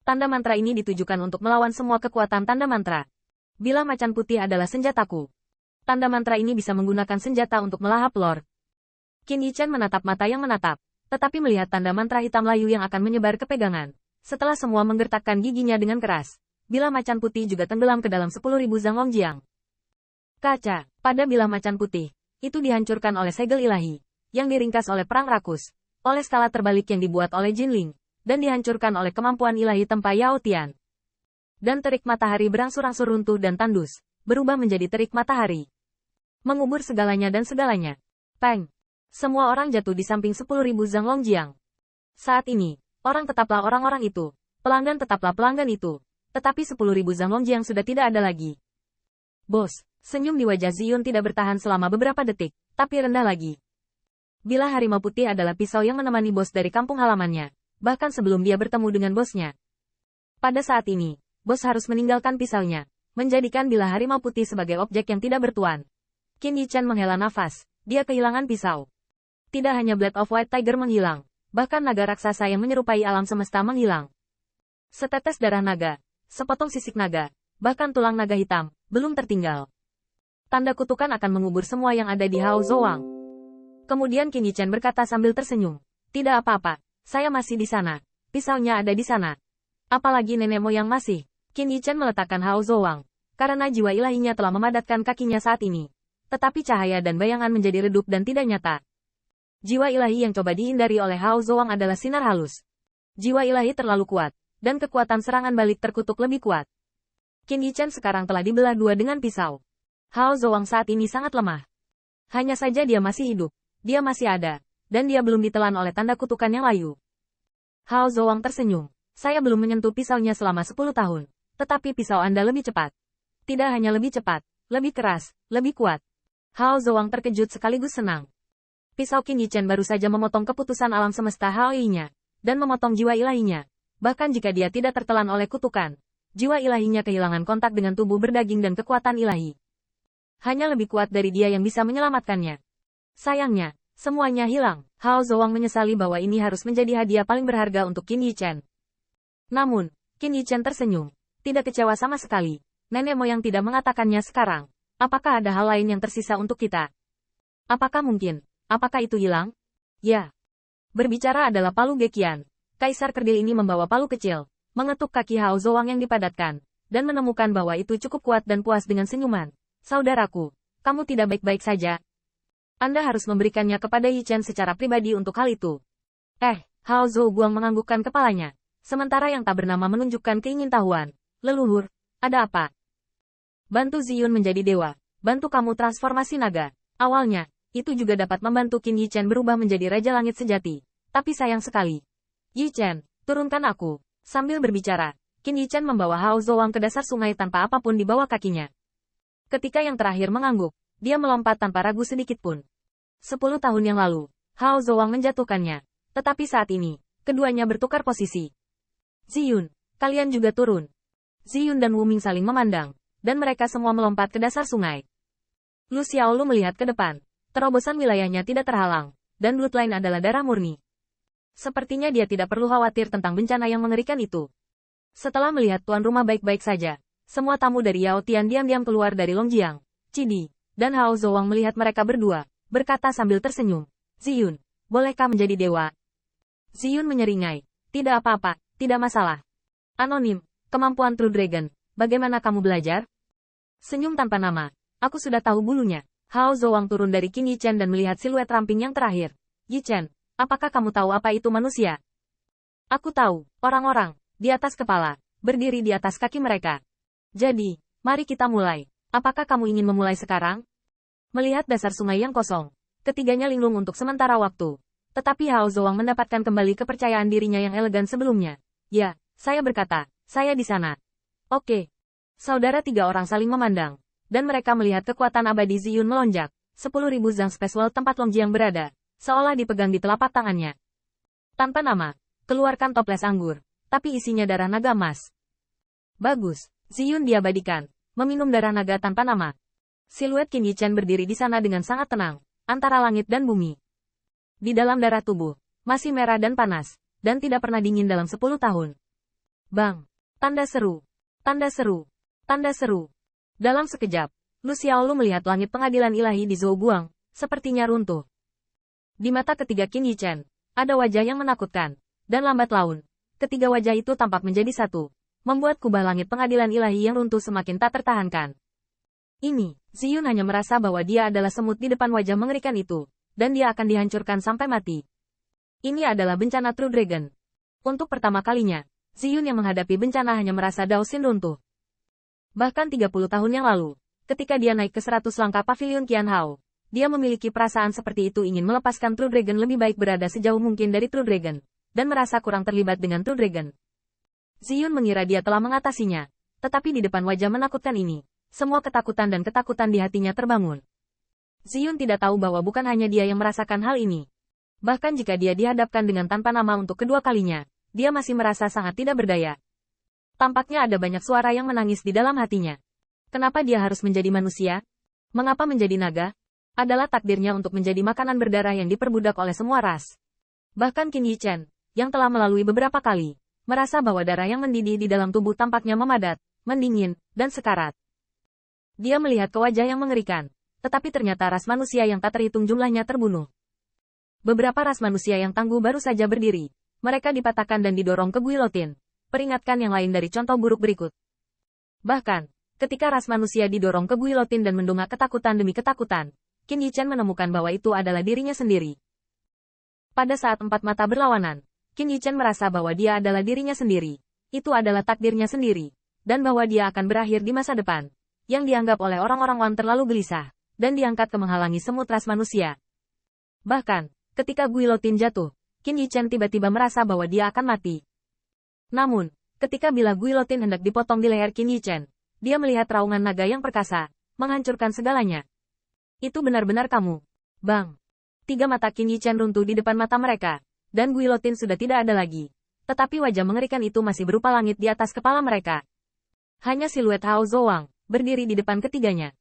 Tanda mantra ini ditujukan untuk melawan semua kekuatan tanda mantra. Bilah macan putih adalah senjataku. Tanda mantra ini bisa menggunakan senjata untuk melahap Lord. Qin Yichen menatap mata yang menatap, tetapi melihat tanda mantra hitam layu yang akan menyebar ke pegangan. Setelah semua menggertakkan giginya dengan keras, bilah macan putih juga tenggelam ke dalam 10.000 Zhang Longjiang. Kaca, pada bilah macan putih, itu dihancurkan oleh segel ilahi, yang diringkas oleh perang rakus, oleh skala terbalik yang dibuat oleh Jinling, dan dihancurkan oleh kemampuan ilahi Tempa Yao Tian. Dan terik matahari berangsur-angsur runtuh dan tandus, berubah menjadi terik matahari. Mengubur segalanya dan segalanya. Peng! Semua orang jatuh di samping 10.000 Zhang Longjiang. Saat ini, orang tetaplah orang-orang itu, pelanggan tetaplah pelanggan itu, tetapi 10.000 Zhang Longjiang sudah tidak ada lagi. Bos, senyum di wajah Ziyun tidak bertahan selama beberapa detik, tapi rendah lagi. Bilah harimau putih adalah pisau yang menemani bos dari kampung halamannya, bahkan sebelum dia bertemu dengan bosnya. Pada saat ini, bos harus meninggalkan pisaunya, menjadikan bilah harimau putih sebagai objek yang tidak bertuan. Qin Yichen menghela nafas, dia kehilangan pisau. Tidak hanya Blade of White Tiger menghilang, bahkan naga raksasa yang menyerupai alam semesta menghilang. Setetes darah naga, sepotong sisik naga, bahkan tulang naga hitam, belum tertinggal. Tanda kutukan akan mengubur semua yang ada di Hao Zouang. Kemudian Qin Yichen berkata sambil tersenyum, tidak apa-apa, saya masih di sana, pisaunya ada di sana. Apalagi nenek moyang masih. Qin Yichen meletakkan Hao Zouang, karena jiwa ilahinya telah memadatkan kakinya saat ini. Tetapi cahaya dan bayangan menjadi redup dan tidak nyata. Jiwa ilahi yang coba dihindari oleh Hao Zouang adalah sinar halus. Jiwa ilahi terlalu kuat, dan kekuatan serangan balik terkutuk lebih kuat. Qin Yichen sekarang telah dibelah dua dengan pisau. Hao Zouang saat ini sangat lemah. Hanya saja dia masih hidup, dia masih ada, dan dia belum ditelan oleh tanda kutukan yang layu. Hao Zouang tersenyum. Saya belum menyentuh pisaunya selama 10 tahun, tetapi pisau Anda lebih cepat. Tidak hanya lebih cepat, lebih keras, lebih kuat. Hao Zouang terkejut sekaligus senang. Pisau Qin Yichen baru saja memotong keputusan alam semesta Hao Yi-nya, dan memotong jiwa ilahinya. Bahkan jika dia tidak tertelan oleh kutukan, jiwa ilahinya kehilangan kontak dengan tubuh berdaging dan kekuatan ilahi. Hanya lebih kuat dari dia yang bisa menyelamatkannya. Sayangnya, semuanya hilang. Hao Zouang menyesali bahwa ini harus menjadi hadiah paling berharga untuk Qin Yichen. Namun, Qin Yichen tersenyum. Tidak kecewa sama sekali. Nenek moyang tidak mengatakannya sekarang. Apakah ada hal lain yang tersisa untuk kita? Apakah mungkin? Apakah itu hilang? Ya. Berbicara adalah palu Gekian. Kaisar kerdil ini membawa palu kecil, mengetuk kaki Hao Zouang yang dipadatkan, dan menemukan bahwa itu cukup kuat dan puas dengan senyuman. Saudaraku, kamu tidak baik-baik saja. Anda harus memberikannya kepada Yichen secara pribadi untuk hal itu. Hao Zouguang menganggukkan kepalanya. Sementara yang tak bernama menunjukkan keingintahuan. Leluhur, ada apa? Bantu Ziyun menjadi dewa. Bantu kamu transformasi naga. Awalnya, itu juga dapat membantu Qin Yichen berubah menjadi Raja Langit sejati. Tapi sayang sekali. Yichen, turunkan aku. Sambil berbicara, Qin Yichen membawa Hao Zouang ke dasar sungai tanpa apapun di bawah kakinya. Ketika yang terakhir mengangguk, dia melompat tanpa ragu sedikit pun. 10 tahun yang lalu, Hao Zouang menjatuhkannya. Tetapi saat ini, keduanya bertukar posisi. Ziyun, kalian juga turun. Ziyun dan Wu Ming saling memandang, dan mereka semua melompat ke dasar sungai. Lu Xiaolu melihat ke depan. Terobosan wilayahnya tidak terhalang, dan bloodline adalah darah murni. Sepertinya dia tidak perlu khawatir tentang bencana yang mengerikan itu. Setelah melihat tuan rumah baik-baik saja, semua tamu dari Yao Tian diam-diam keluar dari Longjiang, Cidi, dan Hao Zouang melihat mereka berdua, berkata sambil tersenyum, Ziyun, bolehkah menjadi dewa? Ziyun menyeringai, tidak apa-apa, tidak masalah. Anonim, kemampuan True Dragon, bagaimana kamu belajar? Senyum tanpa nama, aku sudah tahu bulunya. Hao Zouang turun dari Qin Yichen dan melihat siluet ramping yang terakhir. Yichen, apakah kamu tahu apa itu manusia? Aku tahu, orang-orang, di atas kepala, berdiri di atas kaki mereka. Jadi, mari kita mulai. Apakah kamu ingin memulai sekarang? Melihat dasar sungai yang kosong, ketiganya linglung untuk sementara waktu. Tetapi Hao Zouang mendapatkan kembali kepercayaan dirinya yang elegan sebelumnya. Ya, saya berkata, saya di sana. Oke. Saudara tiga orang saling memandang. Dan mereka melihat kekuatan abadi Ziyun melonjak. 10.000 Zhang Spacewell tempat Longjiang berada, seolah dipegang di telapak tangannya. Tanpa nama, keluarkan toples anggur, tapi isinya darah naga emas. Bagus, Ziyun diabadikan, meminum darah naga tanpa nama. Siluet Qin Yichen berdiri di sana dengan sangat tenang, antara langit dan bumi. Di dalam darah tubuh, masih merah dan panas, dan tidak pernah dingin dalam 10 tahun. Bang! Tanda seru. Tanda seru. Tanda seru. Dalam sekejap, Lu Xiaolu melihat langit pengadilan ilahi di Zhouguang, sepertinya runtuh. Di mata ketiga Qin Yichen, ada wajah yang menakutkan. Dan lambat laun, ketiga wajah itu tampak menjadi satu, membuat kubah langit pengadilan ilahi yang runtuh semakin tak tertahankan. Ini, Ziyun hanya merasa bahwa dia adalah semut di depan wajah mengerikan itu, dan dia akan dihancurkan sampai mati. Ini adalah bencana True Dragon. Untuk pertama kalinya, Ziyun yang menghadapi bencana hanya merasa Dao Xin runtuh. Bahkan 30 tahun yang lalu, ketika dia naik ke 100 langkah pavilion Qianhao, dia memiliki perasaan seperti itu ingin melepaskan True Dragon lebih baik berada sejauh mungkin dari True Dragon, dan merasa kurang terlibat dengan True Dragon. Ziyun mengira dia telah mengatasinya, tetapi di depan wajah menakutkan ini, semua ketakutan dan ketakutan di hatinya terbangun. Ziyun tidak tahu bahwa bukan hanya dia yang merasakan hal ini. Bahkan jika dia dihadapkan dengan tanpa nama untuk kedua kalinya, dia masih merasa sangat tidak berdaya. Tampaknya ada banyak suara yang menangis di dalam hatinya. Kenapa dia harus menjadi manusia? Mengapa menjadi naga? Adalah takdirnya untuk menjadi makanan berdarah yang diperbudak oleh semua ras. Bahkan Qin Yichen, yang telah melalui beberapa kali, merasa bahwa darah yang mendidih di dalam tubuh tampaknya memadat, mendingin, dan sekarat. Dia melihat ke wajah yang mengerikan, tetapi ternyata ras manusia yang tak terhitung jumlahnya terbunuh. Beberapa ras manusia yang tangguh baru saja berdiri. Mereka dipatahkan dan didorong ke guilotin. Peringatkan yang lain dari contoh buruk berikut. Bahkan, ketika ras manusia didorong ke guilotin dan mendongak ketakutan demi ketakutan, Qin Yichen menemukan bahwa itu adalah dirinya sendiri. Pada saat empat mata berlawanan, Qin Yichen merasa bahwa dia adalah dirinya sendiri. Itu adalah takdirnya sendiri. Dan bahwa dia akan berakhir di masa depan. Yang dianggap oleh orang-orang Wan terlalu gelisah. Dan diangkat ke menghalangi semut ras manusia. Bahkan, ketika guilotin jatuh, Qin Yichen tiba-tiba merasa bahwa dia akan mati. Namun, ketika bilah guilotin hendak dipotong di leher Qin Yichen, dia melihat raungan naga yang perkasa, menghancurkan segalanya. Itu benar-benar kamu. Bang! 3 mata Qin Yichen runtuh di depan mata mereka, dan guilotin sudah tidak ada lagi. Tetapi wajah mengerikan itu masih berupa langit di atas kepala mereka. Hanya siluet Hao Zouang, berdiri di depan ketiganya.